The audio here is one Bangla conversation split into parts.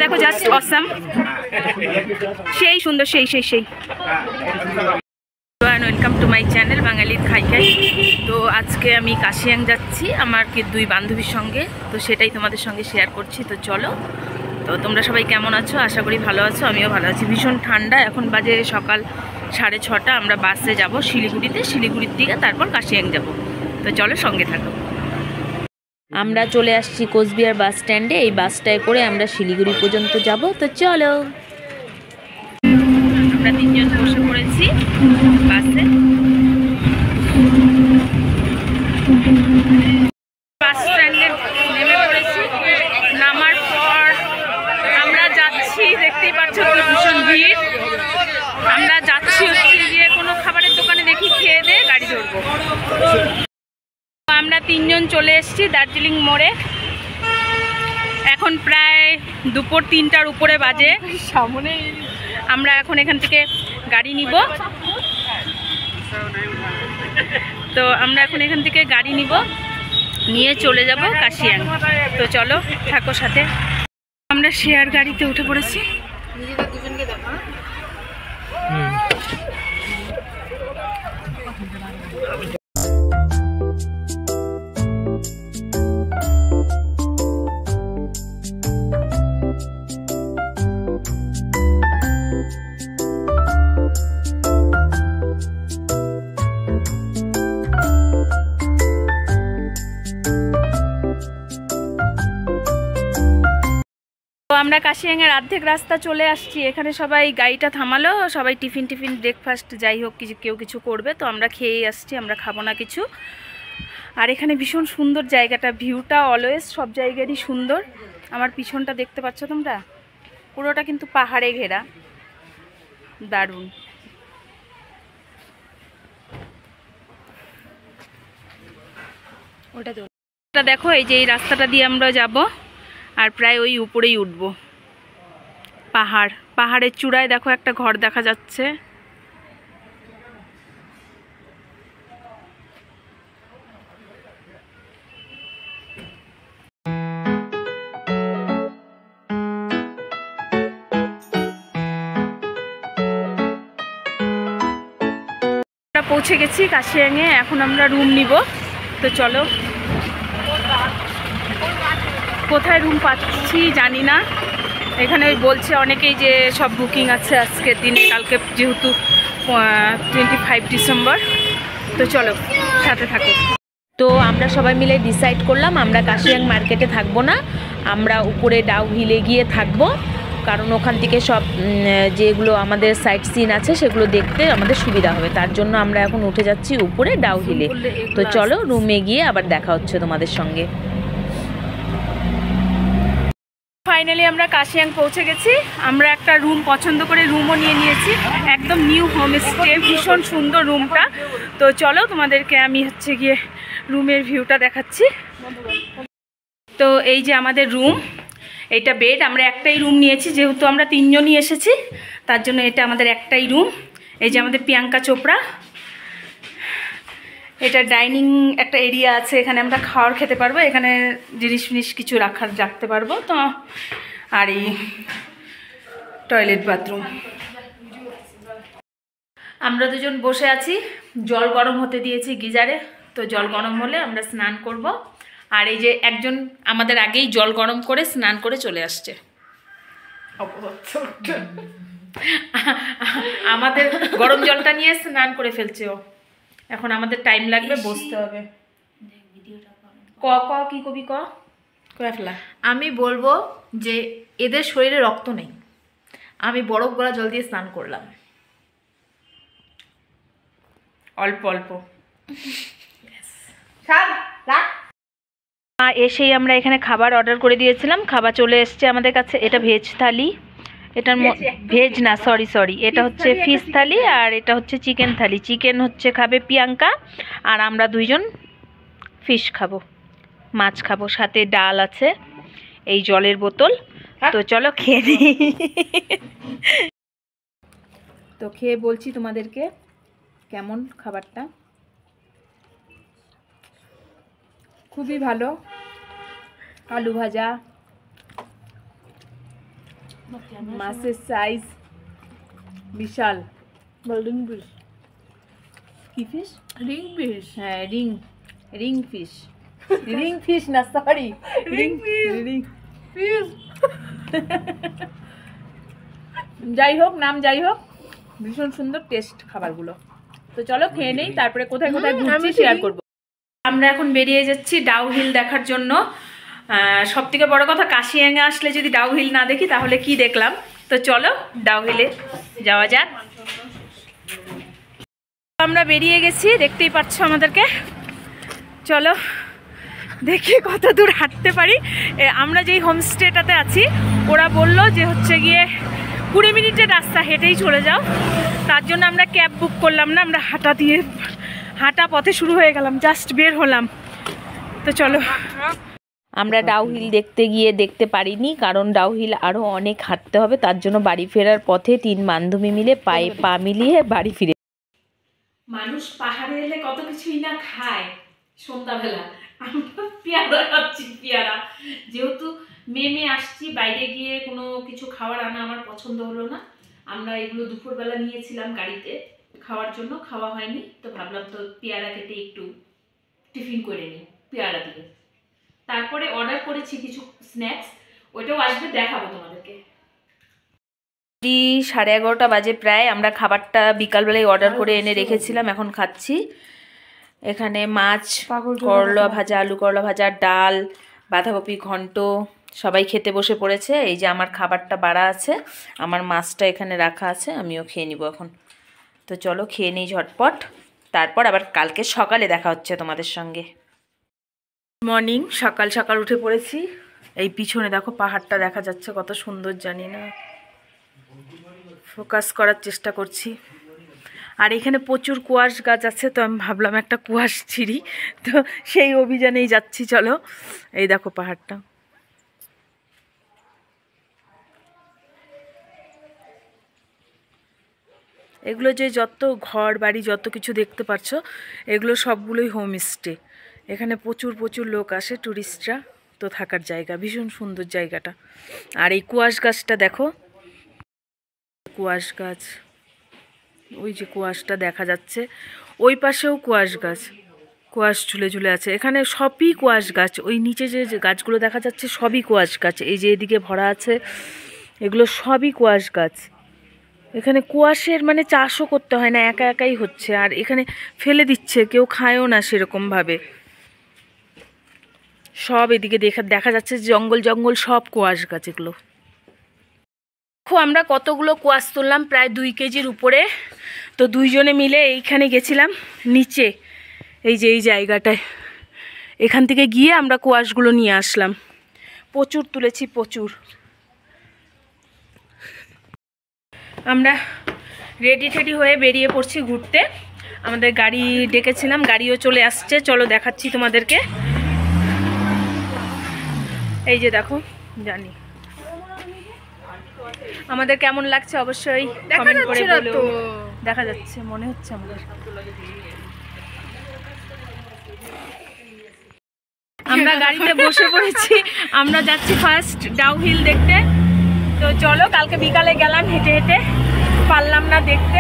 দেখো জাস্ট অসাম, সেই সুন্দর, সেই সেই সেই। ওয়েলকাম টু মাই চ্যানেল বাঙালির খাই খাই। তো আজকে আমি কাশিয়াং যাচ্ছি আমার দুই বান্ধবীর সঙ্গে, তো সেটাই তোমাদের সঙ্গে শেয়ার করছি। তো চলো, তো তোমরা সবাই কেমন আছো? আশা করি ভালো আছো, আমিও ভালো আছি। ভীষণ ঠান্ডা, এখন বাজে সকাল 6:30। আমরা বাসে যাব শিলিগুড়িতে, শিলিগুড়ির দিকে তারপর কাশিয়াং যাব। তো চলো, সঙ্গে থাকো। আমরা চলে আসছি কোচবিহার বাস স্ট্যান্ডে। এই বাসটায় করে আমরা শিলিগুড়ি পর্যন্ত যাব। তো চলো, আমরা 3 জন বসে পড়েছি বাসে। বাস স্ট্যান্ডে নেমে পড়েছি। নামার পর আমরা যাচ্ছি, দেখতেই পাচ্ছ তো ভীষণ ভিড়। আমরা যাচ্ছি হচ্ছে গিয়ে কোনো খাবারের দোকানে দেখি, খেয়ে দিয়ে গাড়ি ধরবো। আমরা 3 জন চলে এসেছি দার্জিলিং মোড়ে। এখন প্রায় দুপুর 3টার উপরে বাজে। সামনে আমরা এখন এখান থেকে গাড়ি নিব। তো আমরা এখন এখান থেকে গাড়ি নিব, নিয়ে চলে যাব কাশিয়াং। তো চলো, থাকো সাথে। আমরা শেয়ার গাড়িতে উঠে পড়েছি। আমরা কাশিয়াংয়ের অর্ধেক রাস্তা চলে আসছি। এখানে সবাই গাড়িটা থামালো, সবাই টিফিন ব্রেকফাস্ট যাই হোক কেউ কিছু করবে। তো আমরা খেয়েই আসছি, আমরা খাবো না কিছু। আর এখানে ভীষণ সুন্দর জায়গাটা, ভিউটা অলওয়েজ সব জায়গারই সুন্দর। আমার পিছনটা দেখতে পাচ্ছ তোমরা, পুরোটা কিন্তু পাহাড়ে ঘেরা, দারুণ। ওটা দেখো, এই যে এই রাস্তাটা দিয়ে আমরা যাব, আর প্রায় ওই উপরেই উঠব। পাহাড়ের চূড়ায় দেখো একটা ঘর দেখা যাচ্ছে। আমরা পৌঁছে গেছি কাশিয়াংয়ে, এখন আমরা রুম নিব। তো চলো, কোথায় রুম পাচ্ছি জানি না। এখানে ওই বলছে অনেকেই যে সব বুকিং আছে আজকের দিনে, কালকে যেহেতু 25 ডিসেম্বর। তো চলো, সাথে থাকো। তো আমরা সবাই মিলে ডিসাইড করলাম আমরা কাশিয়াং মার্কেটে থাকবো না, আমরা উপরে ডাউ হিলে গিয়ে থাকবো। কারণ ওখান থেকে সব যেগুলো আমাদের সাইট সিন আছে সেগুলো দেখতে আমাদের সুবিধা হবে। তার জন্য আমরা এখন উঠে যাচ্ছি উপরে ডাউ হিলে। তো চলো, রুমে গিয়ে আবার দেখা হচ্ছে তোমাদের সঙ্গে। ফাইনালি আমরা কাশিয়াং পৌঁছে গেছি। আমরা একটা রুম পছন্দ করে রুমও নিয়ে নিয়েছি, একদম নিউ হোমস্টে, ভীষণ সুন্দর রুমটা। তো চলো, তোমাদেরকে আমি হচ্ছে গিয়ে রুমের ভিউটা দেখাচ্ছি। তো এই যে আমাদের রুম, এইটা বেড। আমরা একটাই রুম নিয়েছি, যেহেতু আমরা 3 জনই এসেছি, তার জন্য এটা আমাদের একটাই রুম। এই যে আমাদের প্রিয়াঙ্কা চোপড়া। এটা ডাইনিং একটা এরিয়া আছে, এখানে আমরা খাবার খেতে পারবো, এখানে জিনিস কিছু রাখতে পারবো। তো আর এই টয়লেট বাথরুম। আমরা দুজন বসে আছি, জল গরম হতে দিয়েছি গিজারে। তো জল গরম হলে আমরা স্নান করব। আর এই যে একজন আমাদের আগেই জল গরম করে স্নান করে চলে আসছে। আমাদের গরম জলটা নিয়ে স্নান করে ফেলছে ও। এখন আমাদের টাইম লাগবে, বসতে হবে। কি কবি কফলা। আমি বলবো যে এদের শরীরে রক্ত নেই, আমি বরফ গলা জল দিয়ে স্নান করলাম, অল্প অল্প। এসেই আমরা এখানে খাবার অর্ডার করে দিয়েছিলাম, খাবার চলে এসছে আমাদের কাছে। এটা ভেজ থালি, এটার ভেজ না, সরি, এটা হচ্ছে ফিশ থালি, আর এটা হচ্ছে চিকেন থালি। চিকেন হচ্ছে খাবে প্রিয়াঙ্কা, আর আমরা 2 জন ফিশ খাবো, মাছ খাবো। সাথে ডাল আছে, এই জলের বোতল। তো চলো খেয়ে দিই। তো খেয়ে বলছি তোমাদেরকে কেমন খাবারটা। খুবই ভালো। আলু ভাজা, মাছের সাইজ বিশাল। গোল্ডেন ফিশ, কি ফিশ? Ring fish. হ্যাঁ, রিং ফিশ। রিং ফিশ না, সরি, রিং রিং ফিশ। যাই হোক, নাম যাই হোক, ভীষণ সুন্দর টেস্ট খাবারগুলো। তো চলো খেয়ে নেই, তারপরে কোথায় কোথায় ঘুরছি শেয়ার করবো। আমরা এখন বেরিয়ে যাচ্ছি ডাউ হিল দেখার জন্য। সব থেকে বড় কথা, কাশিয়াঙ্গে আসলে যদি ডাউ হিল না দেখি তাহলে কি দেখলাম। তো চলো ডাউ হিলে যাওয়া যাক। আমরা বেরিয়ে গেছি, দেখতেই পাচ্ছ আমাদেরকে। চলো দেখি কত দূর হাঁটতে পারি। আমরা যেই হোমস্টেটাতে আছি ওরা বললো যে হচ্ছে গিয়ে 20 মিনিটের রাস্তা, হেঁটেই চলে যাও। তার জন্য আমরা ক্যাব বুক করলাম না, আমরা হাঁটা পথে শুরু হয়ে গেলাম, জাস্ট বের হলাম। তো চলো। আমরা ডাউ হিল দেখতে গিয়ে দেখতে পারিনি, কারণ ডাউ হিল আরও অনেক হাঁটতে হবে। তার জন্য বাড়ি ফেরার পথে 3 বান্ধবী মিলে পায়ে পা মিলিয়ে বাড়ি ফিরে। মানুষ পাহাড়ে এলে কত কিছুই না খায়। সন্ধ্যাবেলা আমরা পেয়ারা খাচ্ছি, পেয়ারা। যেহেতু মেয়ে আসছি, বাইরে গিয়ে কোনো কিছু খাবার আনা আমার পছন্দ হলো না। আমরা এগুলো দুপুরবেলা নিয়েছিলাম গাড়িতে খাওয়ার জন্য, খাওয়া হয়নি। তো ভাবলাম তো পেয়ারা কেটে একটু টিফিন করে নিই পেয়ারা দিয়ে। তারপরে অর্ডার করেছি কিছু স্ন্যাক্স, ওইটাও আসবে, দেখাবো তোমাদেরকে। 11:30 বাজে প্রায়। আমরা খাবারটা বিকালবেলায় অর্ডার করে এনে রেখেছিলাম, এখন খাচ্ছি। এখানে মাছ, করলা ভাজা, আলু করলা ভাজা, ডাল, বাঁধাকপি ঘন্ট, সবাই খেতে বসে পড়েছে। এই যে আমার খাবারটা বাড়া আছে, আমার মাছটা এখানে রাখা আছে, আমিও খেয়ে নিব এখন। তো চলো খেয়ে নিই ঝটপট, তারপর আবার কালকে সকালে দেখা হচ্ছে তোমাদের সঙ্গে। মর্নিং, সকাল সকাল উঠে পড়েছি। এই পিছনে দেখো পাহাড়টা দেখা যাচ্ছে, কত সুন্দর, জানি না, ফোকাস করার চেষ্টা করছি। আর এখানে প্রচুর কুয়াশ গাছ আছে, তো আমি ভাবলাম একটা কুয়াশ ছিঁড়ি, তো সেই অভিযানেই যাচ্ছি। চলো, এই দেখো পাহাড়টা। এগুলো যে যত ঘর বাড়ি যত কিছু দেখতে পাচ্ছ, এগুলো সবগুলোই হোমস্টে। এখানে প্রচুর প্রচুর লোক আসে, টুরিস্টরা, তো থাকার জায়গা, ভীষণ সুন্দর জায়গাটা। আর এই কুয়াশ গাছটা দেখো, কুয়াশ গাছ, ওই যে কুয়াশটা দেখা যাচ্ছে, ওই পাশেও কুয়াশ গাছ, কুয়াশ ঝুলে ঝুলে আছে। এখানে সবই কুয়াশ গাছ, ওই নিচে যে গাছগুলো দেখা যাচ্ছে সবই কুয়াশ গাছ। এই যে এদিকে ভরা আছে, এগুলো সবই কুয়াশ গাছ। এখানে কুয়াশের মানে চাষও করতে হয় না, একা একাই হচ্ছে। আর এখানে ফেলে দিচ্ছে, কেউ খায়ও না সেরকমভাবে। সব এদিকে দেখা যাচ্ছে জঙ্গল জঙ্গল, সব কুয়াশ গাছ এগুলো। দেখো আমরা কতগুলো কুয়াশ তুললাম, প্রায় 2 কেজির উপরে। তো 2 জনে মিলে এইখানে গেছিলাম নিচে, এই যে এই জায়গাটায়। এখান থেকে গিয়ে আমরা কুয়াশগুলো নিয়ে আসলাম, প্রচুর তুলেছি, প্রচুর। আমরা রেডি টেডি হয়ে বেরিয়ে পড়ছি ঘুরতে। আমাদের গাড়ি ডেকেছিলাম, গাড়িও চলে আসছে, চলো দেখাচ্ছি তোমাদেরকে। এই যে দেখো, জানি আমাদের কেমন লাগছে অবশ্যই কমেন্ট করে বলো। দেখা যাচ্ছে মনে হচ্ছে আমাদের। আমরা গাড়িতে বসে পড়েছি, আমরা যাচ্ছি ফার্স্ট ডাউ হিল দেখতে। তো চলো, কালকে বিকালে গেলাম হেঁটে হেঁটে, পারলাম না দেখতে।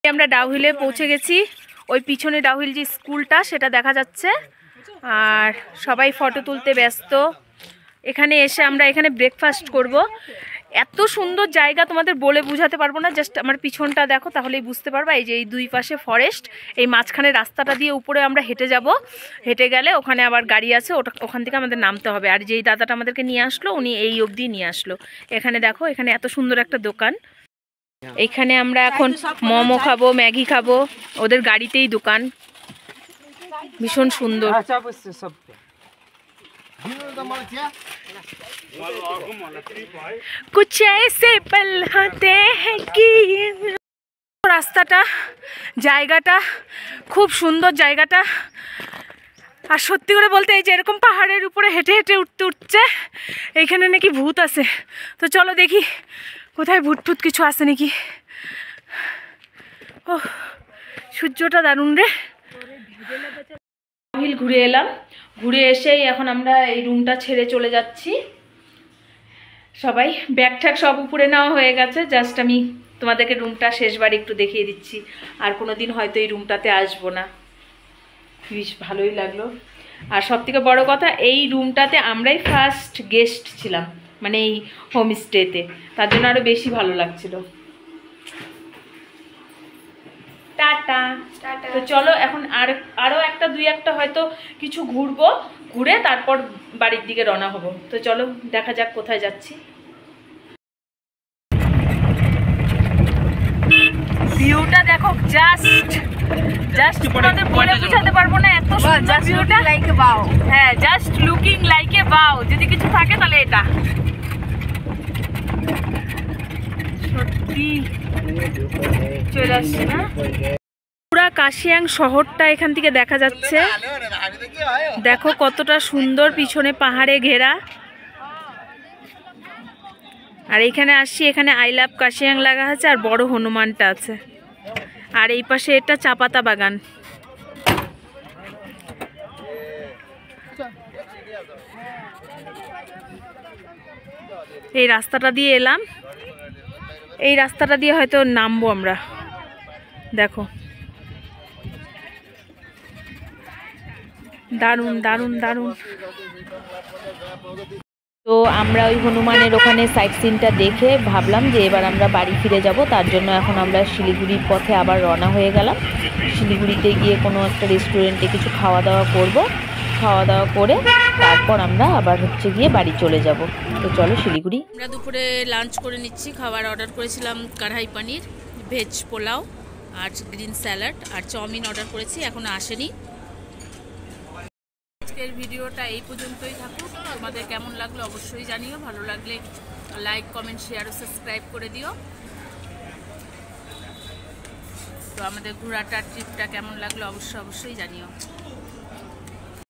আমরা ডাউ হিলে পৌঁছে গেছি। ওই পিছনে ডাউ হিল যে স্কুলটা সেটা দেখা যাচ্ছে, আর সবাই ফটো তুলতে ব্যস্ত। এখানে এসে আমরা এখানে ব্রেকফাস্ট করব। এত সুন্দর জায়গা, তোমাদের বলে বোঝাতে পারবো না। জাস্ট আমার পিছনটা দেখো, তাহলেই বুঝতে পারবা। এই যে এই 2 পাশে ফরেস্ট, এই মাঝখানে রাস্তাটা দিয়ে উপরে আমরা হেঁটে যাব। হেঁটে গেলে ওখানে আবার গাড়ি আছে, ওখান থেকে আমাদের নামতে হবে। আর যেই দাদাটা আমাদেরকে নিয়ে আসলো, উনি এই অবধি নিয়ে আসলো। এখানে দেখো, এখানে এত সুন্দর একটা দোকান। এইখানে আমরা এখন মোমো খাবো, ম্যাগি খাবো, ওদের গাড়িতেই দোকান, ভীষণ সুন্দর। कुछ ऐसे पल होते हैं कि রাস্তাটা, জায়গাটা খুব সুন্দর জায়গাটা। আর সত্যি করে বলতে, এই যে এরকম পাহাড়ের উপরে হেঁটে হেঁটে উঠতে উঠছে, এইখানে নাকি ভূত আছে। তো চলো দেখি কোথায় ভূত টুত কিছু আছে নাকি। ও, সূর্যটা দারুণ রে। হিল ঘুরে এলাম, ঘুরে এসেই এখন আমরা এই রুমটা ছেড়ে চলে যাচ্ছি। সবাই ব্যাগ ঠ্যাগ সব উপরে নেওয়া হয়ে গেছে, জাস্ট আমি তোমাদেরকে রুমটা শেষবার একটু দেখিয়ে দিচ্ছি। আর কোনো দিন হয়তো এই রুমটাতে আসবো না। বেশ ভালোই লাগলো। আর সবথেকে বড় কথা, এই রুমটাতে আমরাই ফার্স্ট গেস্ট ছিলাম, মানে এই হোমস্টেতে, তার জন্য আরও বেশি ভালো লাগছিল। টাটা। তো চলো এখন আরও দুই একটা হয়তো কিছু ঘুরবো, ঘুরে তারপর বাড়ির দিকে রওনা হব। তো চলো দেখা যাক কোথায় যাচ্ছি। ভিউটা দেখো, জাস্ট তোমাদের বলে বোঝাতে পারবো না, এত সুন্দর ভিউটা। লাইক এ বাও। হ্যাঁ, জাস্ট লুকিং লাইক এ বাও। যদি কিছু থাকে তাহলে এটা সত্যি চলে আসছে না। পুরা কাশিয়াং শহরটা এখান থেকে দেখা যাচ্ছে। দেখো কতটা সুন্দর, পিছনে পাহাড়ে ঘেরা। আর এখানে আসছি, এখানে আই লাভ কাশিয়াং লাগা আছে আর বড় হনুমানটা আছে। আর এই পাশে এটা চাপাতা বাগান। এই রাস্তাটা দিয়ে এলাম, এই রাস্তাটা দিয়ে হয়তো নামবো আমরা। দেখো দারুণ দারুণ দারুণ। তো আমরা ওই হনুমানের ওখানে সাইট সিনটা দেখে ভাবলাম যে এবার আমরা বাড়ি ফিরে যাব। তার জন্য এখন আমরা শিলিগুড়ির পথে আবার রওনা হয়ে গেলাম। শিলিগুড়িতে গিয়ে কোনো একটা রেস্টুরেন্টে কিছু খাওয়া দাওয়া করব, খাওয়া দাওয়া করে তারপর আমরা আবার গিয়ে বাড়ি চলে যাব। তো চলো শিলিগুড়ি। আমরা দুপুরে লাঞ্চ করে নিচ্ছি। খাবার অর্ডার করেছিলাম কড়াই পনির, ভেজ পোলাও আর গ্রিন স্যালাড, আর চাউমিন অর্ডার করেছি, এখনো আসেনি। আজকের ভিডিওটা এই পর্যন্তই থাকুক। তোমাদের কেমন লাগলো অবশ্যই জানিও। ভালো লাগলে লাইক, কমেন্ট, শেয়ার ও সাবস্ক্রাইব করে দিও। তো আমাদের ঘোরাটার ট্রিপটা কেমন লাগলো অবশ্যই জানিও।